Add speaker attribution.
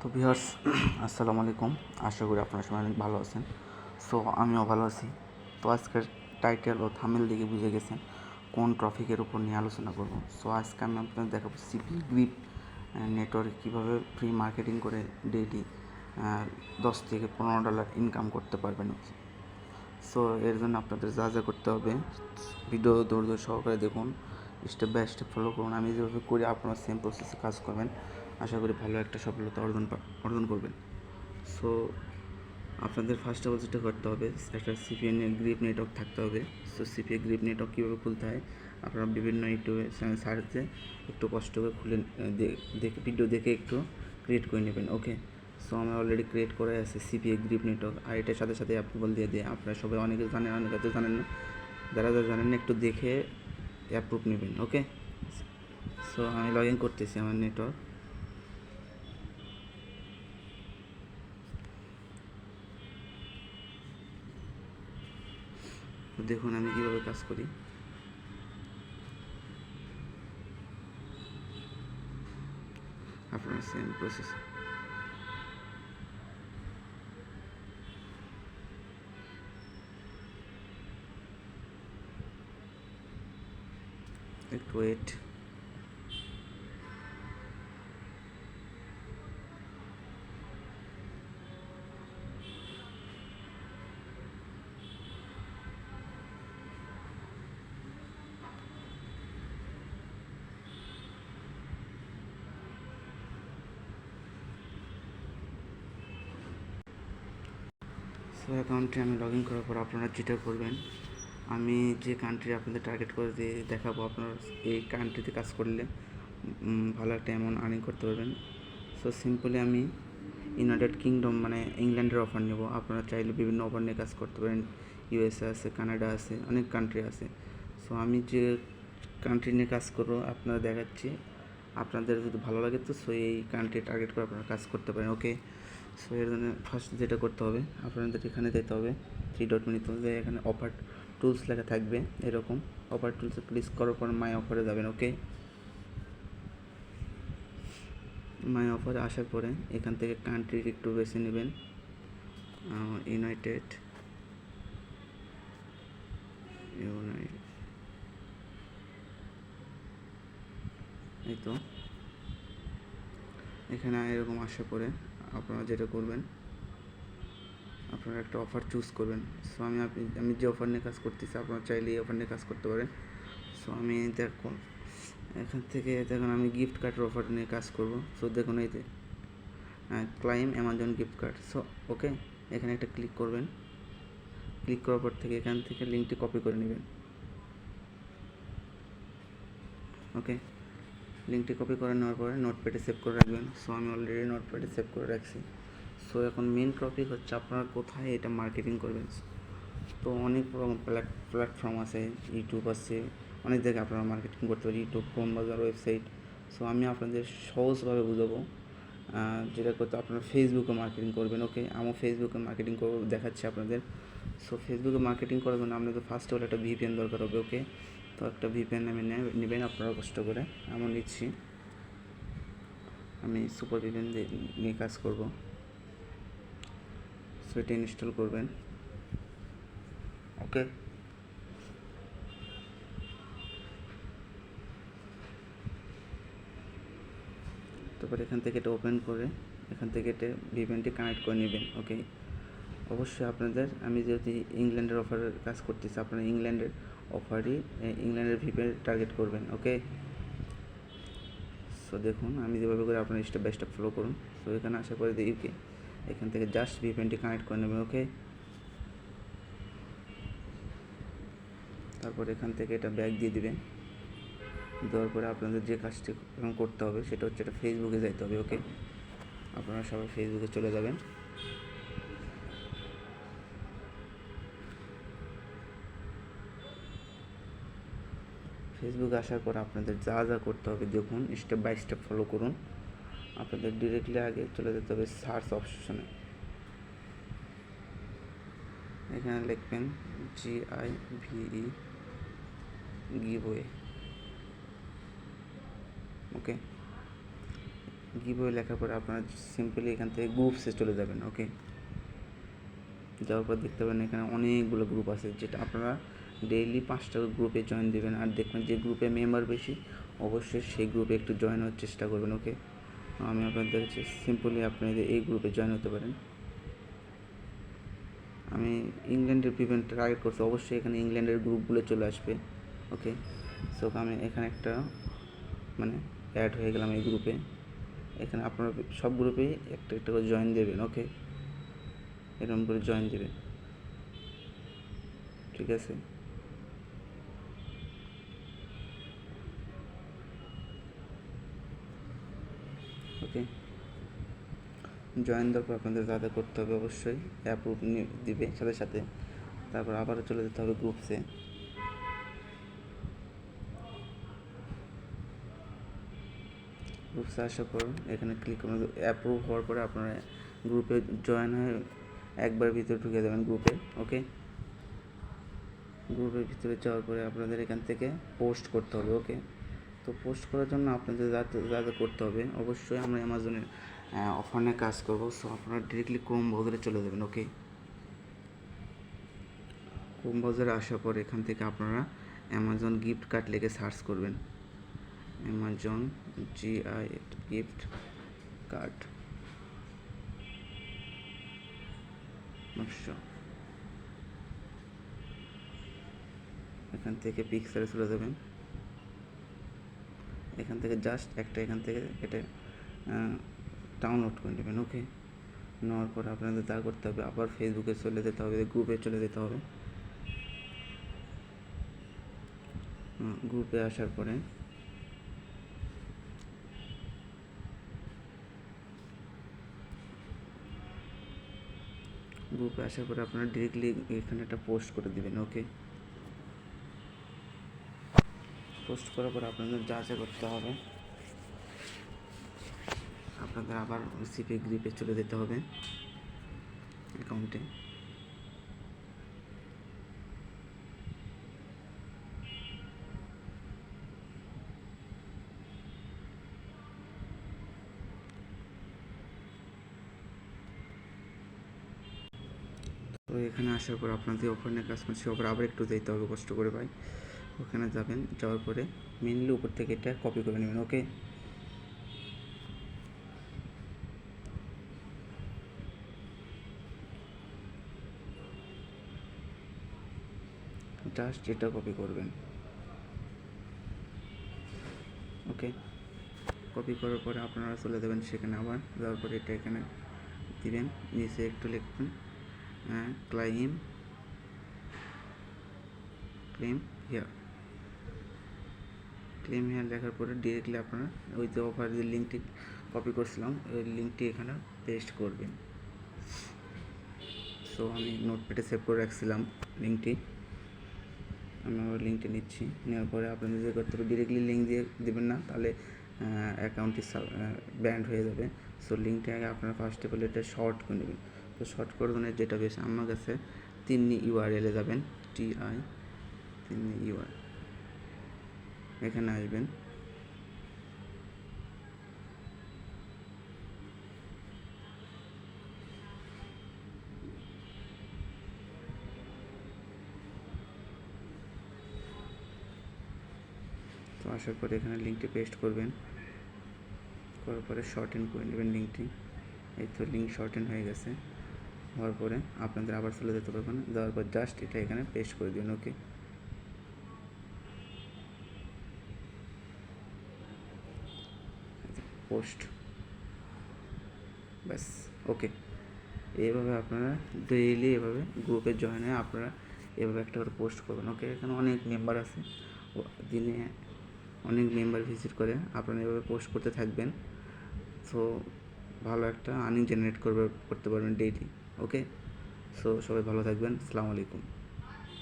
Speaker 1: তো ভিউয়ার্স আসসালামু আলাইকুম। আশা করি আপনারা সবাই অনেক ভালো আছেন। সো আমিও ভালো আছি। তো আজকের টাইটেল ও থাম্বনেল দেখে বুঝে গেছেন কোন টপিকের উপর নিয়ে আলোচনা করব। সো আজকে আমি আপনাদের দেখাবো সিপি গ্রিপ নেটওয়ার্কে কীভাবে ফ্রি মার্কেটিং করে ডেইলি $10 থেকে $15 ইনকাম করতে পারবেন। সো এর জন্য আপনাদের যা যা করতে হবে ভিডিও ধৈর্য সহকারে দেখুন, স্টেপ বাই স্টেপ ফলো করুন। আমি যেভাবে করি আপনারা সেম প্রসেসে কাজ করবেন, আশা করি ভালো একটা সফলতা অর্জন করবেন। সো আপনাদের ফার্স্ট অফ অল যেটা করতে হবে, একটা সিপিএ গ্রিপ নেটওয়ার্ক থাকতে হবে। সো সিপিএ গ্রিপ নেটওয়ার্ক কীভাবে খুলতে হয় আপনারা বিভিন্ন ইউটিউবে সার্চে একটু কষ্ট করে খুলে দেখে ভিডিও দেখে একটু ক্রিয়েট করে নেবেন। ওকে, সো আমি অলরেডি ক্রিয়েট করে আছে সিপিএ গ্রিপ নেটওয়ার্ক, আর এটার সাথে সাথে অ্যাপ্রুভাল দিয়ে আপনারা সবাই অনেকে জানেন, অনেকে তো জানেন না। যারা জানেন না একটু দেখে অ্যাপ্রুভ নেবেন। ওকে, সো আমি লগ ইন করতেছি আমার নেটওয়ার্ক। দেখুন আমি কীভাবে কাজ করি। আপনার সেম প্রসেস। একটু ওয়েট। সো অ্যাকাউন্টে আমি লগ ইন করার পর আপনারা যেটা করবেন, আমি যে কান্ট্রি আপনাদের টার্গেট করে দিয়ে দেখাবো, আপনারা এই কান্ট্রিতে কাজ করলে ভালো একটা অ্যামাউন্ট আর্নিং করতে পারবেন। সো সিম্পলি আমি ইউনাইটেড কিংডম মানে ইংল্যান্ডের অফার নেব। আপনারা চাইলে বিভিন্ন অফার নিয়ে কাজ করতে পারেন। ইউএসএ আছে, কানাডা আছে, অনেক কান্ট্রি আছে। সো আমি যে কান্ট্রি নিয়ে কাজ করবো আপনারা দেখাচ্ছি, আপনাদের যদি ভালো লাগে তো সো এই কান্ট্রি টার্গেট করে আপনারা কাজ করতে পারেন। ওকে, সো এর জন্য ফার্স্ট যেটা করতে হবে আপনাদের এখানে যেতে হবে, 3 ডট মেনুতে এখানে অফার টুলস লেখা থাকবে, এরকম অফার টুলসে ক্লিক করার পর মাই অফারে যাবেন। ওকে, মাই অফারে আসার পরে এখান থেকে কান্ট্রির একটু বেছে নেবেন, ইউনাইটেড এই তো এখানে এরকম আসার পরে আপনারা যেটা করবেন, আপনারা একটা অফার চুজ করবেন। সো আমি যে অফার নিয়ে কাজ করতেছি আপনারা চাইলে এই অফার নিয়ে কাজ করতে পারেন। সো আমি দেখুন এখান থেকে দেখুন আমি গিফট কার্ডের অফার নিয়ে কাজ করব। সো দেখুন এই যে claim Amazon gift card. So okay, এখানে একটা ক্লিক করবেন। ক্লিক করার পর থেকে এখান থেকে লিঙ্কটি কপি করে নেবেন। ওকে, লিঙ্কটি কপি করে নেওয়ার পরে নোটপ্যাডে সেভ করে রাখবেন। সো আমি অলরেডি নোটপ্যাডে সেভ করে রাখছি। সো এখন মেন টপিক হচ্ছে আপনারা কোথায় এটা মার্কেটিং করবেন। তো অনেক রকম প্ল্যাটফর্ম আছে, ইউটিউব আছে, অনেক জায়গায় আপনারা মার্কেটিং করতে পারেন, ইউটিউব, ক্রোম বাজার, ওয়েবসাইট। সো আমি আপনাদের সহজভাবে বুঝাবো যেটা করতে আপনারা ফেসবুকে মার্কেটিং করবেন। ওকে, আমি ফেসবুকে মার্কেটিং করবো দেখাচ্ছি আপনাদের। সো ফেসবুকে মার্কেটিং করার জন্য আপনাদের ফার্স্ট অফ অল একটা ভিপিএন দরকার হবে। ওকে, তো একটা ভিপিএন আমি নেবেন আপনারা কষ্ট করে, আমি নিচ্ছি। আমি সুপার ভিপিএন নিয়ে কাজ করব। সো এটা ইনস্টল করবেন। ওকে, তারপর এখান থেকে এটা ওপেন করে এখান থেকে এটা ভিপিএনটি কানেক্ট করে নেবেন। ওকে, অবশ্যই আপনাদের আমি যদি ইংল্যান্ডের অফারে কাজ করতেছি আপনারা ইংল্যান্ডের অফারই ইংল্যান্ডের ভিপিএন টার্গেট করবেন। ওকে, সো দেখুন আমি যেভাবে করে আপনারা স্টেপ বাই স্টেপ ফলো করুন। সো এখানে আশা করে দিই ইউকে এখান থেকে জাস্ট ভিপিএনটি কানেক্ট করে নেবেন। ওকে, তারপর এখান থেকে এটা ব্যাক দিয়ে দিবেন। দেওয়ার পরে আপনাদের যে কাজটি এখন করতে হবে সেটা হচ্ছে এটা ফেসবুকে যাইতে হবে। ওকে, আপনারা সবাই ফেসবুকে চলে যাবেন। ফেসবুকে আসার পর আপনাদের যা যা করতে হবে দেখুন, স্টেপ বাই স্টেপ ফলো করুন। আপনাদের ডিরেক্টলি আগে চলে যেতে হবে সার্চ অপশনে। এখানে লিখবেন GIVE গিভওয়ে। ওকে, গিভওয়ে লেখার পরে আপনারা সিম্পলি এখান থেকে গ্রুপসে চলে যাবেন। ওকে, যাওয়ার পর দেখতে পাবেন এখানে অনেকগুলো গ্রুপ আছে, যেটা আপনারা ডেইলি 5টা গ্রুপে জয়েন দেবেন। আর দেখবেন যে গ্রুপে মেম্বার বেশি, অবশ্যই সেই গ্রুপে একটু জয়েন হওয়ার চেষ্টা করবেন। ওকে, আমি আপনাদের কাছে সিম্পলি আপনাদের এই গ্রুপে জয়েন হতে পারেন। আমি ইংল্যান্ডের প্রিভেন্ট টার্গেট করছি, অবশ্যই এখানে ইংল্যান্ডের গ্রুপগুলো চলে আসবে। ওকে, সো আমি এখানে একটা অ্যাড হয়ে গেলাম এই গ্রুপে। এখানে আপনারা সব গ্রুপেই একটা একটা করে জয়েন দেবেন। ওকে, এরকম করে জয়েন দেবেন, ঠিক আছে। ওকে, জয়েন দেওয়ার পর আপনাদের যা করতে হবে, অবশ্যই অ্যাপ্রুভ দিবে সাথে সাথে। তারপর আবারও চলে যেতে হবে গ্রুপসে। গ্রুপসে আসার পর এখানে ক্লিক করুন। অ্যাপ্রুভ হওয়ার পরে আপনারা গ্রুপে জয়েন হয়ে একবার ভিতরে ঢুকে যাবেন গ্রুপে। ওকে, গ্রুপের ভিতরে যাওয়ার পরে আপনাদের এখান থেকে পোস্ট করতে হবে। ওকে, তো পোস্ট করার জন্য আপনাদের যা করতে হবে, অবশ্যই আমরা অ্যামাজনের অফার নিয়ে কাজ করবো। সো আপনারা ডিরেক্টলি ক্রোম ব্রাউজারে চলে যাবেন। ওকে, ক্রোম ব্রাউজারে আসার পর এখান থেকে আপনারা অ্যামাজন গিফট কার্ড লিখে সার্চ করবেন। অ্যামাজন গিফট কার্ড, এখান থেকে পিকচারে চলে যাবেন। এখান থেকে জাস্ট একটা এখান থেকে এটা ডাউনলোড করে নেবেন। ওকে, নেওয়ার পর আপনাদের তা করতে হবে, আবার ফেসবুকে চলে যেতে হবে, গ্রুপে চলে যেতে হবে। গ্রুপে আসার পরে আপনারা ডিরেক্টলি এখানে একটা পোস্ট করে দিবেন। ওকে, পোস্ট করার পর আপনাদের যা করতে হবে, আপনাদের আবার সিপিএ গ্রিপে চলে যেতে হবে অ্যাকাউন্টে। তো এখানে আসার পর আপনাদের অফার নিয়ে কাজ করছি, ওপর আবার একটু যেতে হবে কষ্ট করে ভাই। ওখানে যাবেন, যাওয়ার পরে মেনলি উপর থেকে এটা কপি করে নেবেন। ওকে, জাস্ট এটা কপি করবেন। ওকে, কপি করার পরে আপনারা চলে যাবেন সেখানে, আবার যাওয়ার পরে এটা এখানে দিবেন, নিচে একটু লিখবেন ক্লেম হিয়ার লেখার পরে ডিরেক্টলি আপনারা ওই যে অফার যে লিঙ্কটি কপি করছিলাম, ওই লিঙ্কটি এখানে পেস্ট করবেন। সো আমি নোটপ্যাডে সেভ করে রাখছিলাম লিঙ্কটি, আমি আমার লিঙ্কটি নিচ্ছি। নেওয়ার পরে আপনাদের যে করতে হবে, ডিরেক্টলি লিঙ্ক দিয়ে দেবেন না, তাহলে অ্যাকাউন্টটি ব্যান্ড হয়ে যাবে। সো লিঙ্কটি আগে আপনারা ফার্স্ট অফ অল এটা শর্ট করে নেবেন। তো শর্ট করার জন্য যেটা বেশ আমার কাছে তিন্নি ইউআরএলে যাবেন, TI তিন্নি ইউআর, এখানে আসবেন। তো আসার পরে এখানে লিঙ্কটি পেস্ট করবেন, করার পরে শর্ট ইন করে নেবেন লিঙ্কটি। এই তো লিঙ্ক শর্ট ইন হয়ে গেছে। হওয়ার পরে আপনাদের আবার চলে যেতে পারবেন, যাওয়ার পর জাস্ট এটা এখানে পেস্ট করে দিন। ওকে, পোস্ট, ব্যাস। ওকে, এইভাবে আপনারা ডেইলি এভাবে গ্রুপে জয়েন হয়ে আপনারা এভাবে একটা করে পোস্ট করবেন। ওকে, এখানে অনেক মেম্বার আছে, দিনে অনেক মেম্বার ভিজিট করে, আপনারা এভাবে পোস্ট করতে থাকবেন। সো ভালো একটা আর্নিং জেনারেট করতে পারবেন ডেইলি। ওকে, সো সবাই ভালো থাকবেন। আসসালামু আলাইকুম।